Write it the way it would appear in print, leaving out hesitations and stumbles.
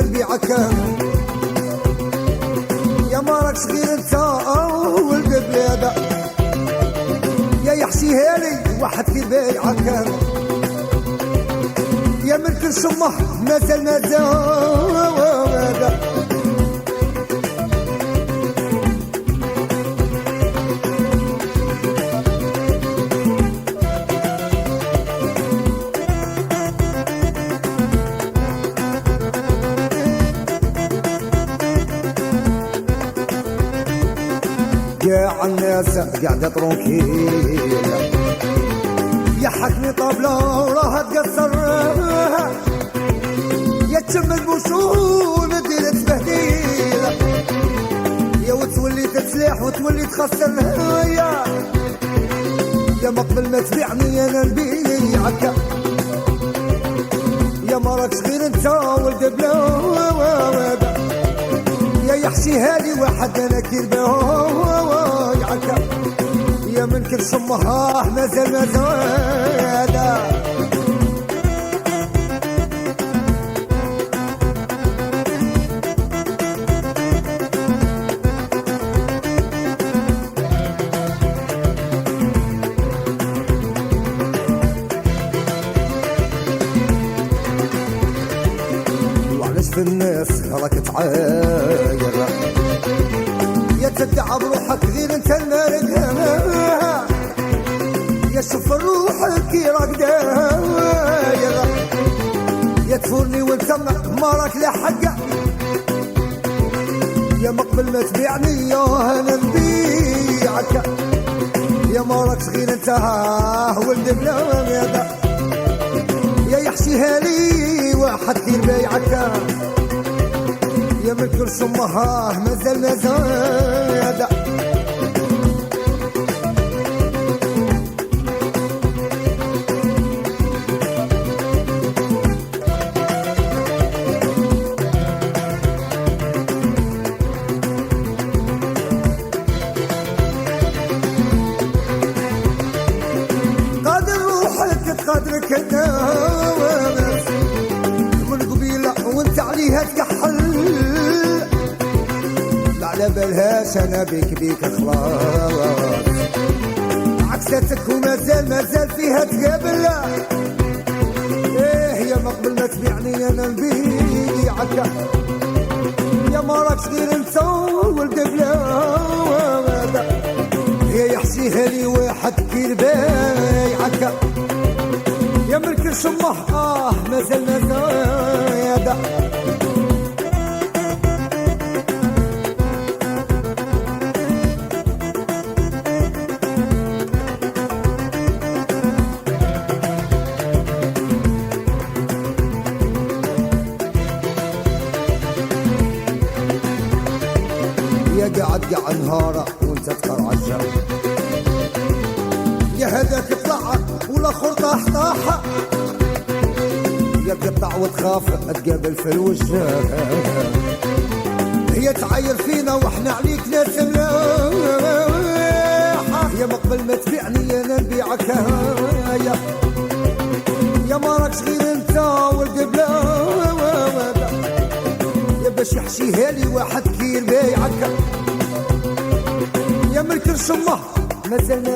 نبيعك يا ما راكش غير انت ولد بلادك يا يحشيها لي واحد في بيعك يا ملك الشمح مازال يا الناس قاعدة ترونكيل يا حكمي طابلة وراها تقصر يا تشم البوشون دير تبهديل يا وتولي تسليح وتولي تخسر يا مقبل ما تبيعني انا نبيعك يا ما راكش غير انت ولد بلاد يا يحشي هادي واحد انا كيربايعك يا من كل شمها مازال وعلاش في الناس راك تعاير يا تدعى بروحك غير انت المارق يا شوف روحك كي راك داير يا تفورني وانت ما راك لا حق يا مقبل ما تبيعني يا انا نبيعك يا ما راكش غير انت ولد بلاد يا يحشيها لي واحد كي بايعك يا من كل شمها مازال قادر روحك قدرك الناس من قبيلة وانت عليها تكحل لا على بالهاش انا بيك خلاص عكستك ومازال فيها تقابل ايه يا مقبل ما تبيعني انا نبيعك يا ما راكش غير انت ولد بلاد يا يحشيها لي واحد كي بايعك يا ملك الشمح مازال يا قاعد نهارة وانت تقرع الجو يا هذاك طلع ولا خرطة حطاحة يا تقطع وتخاف تقابل في الوجه هي تعاير فينا واحنا عليك ناس ملاحة يا مقبل ما تبيعني انا نبيعك يا ما راكش غير انت ولد بلاد يا باش يحشيها لي واحد كي بايعك يا ملك الشمه مازال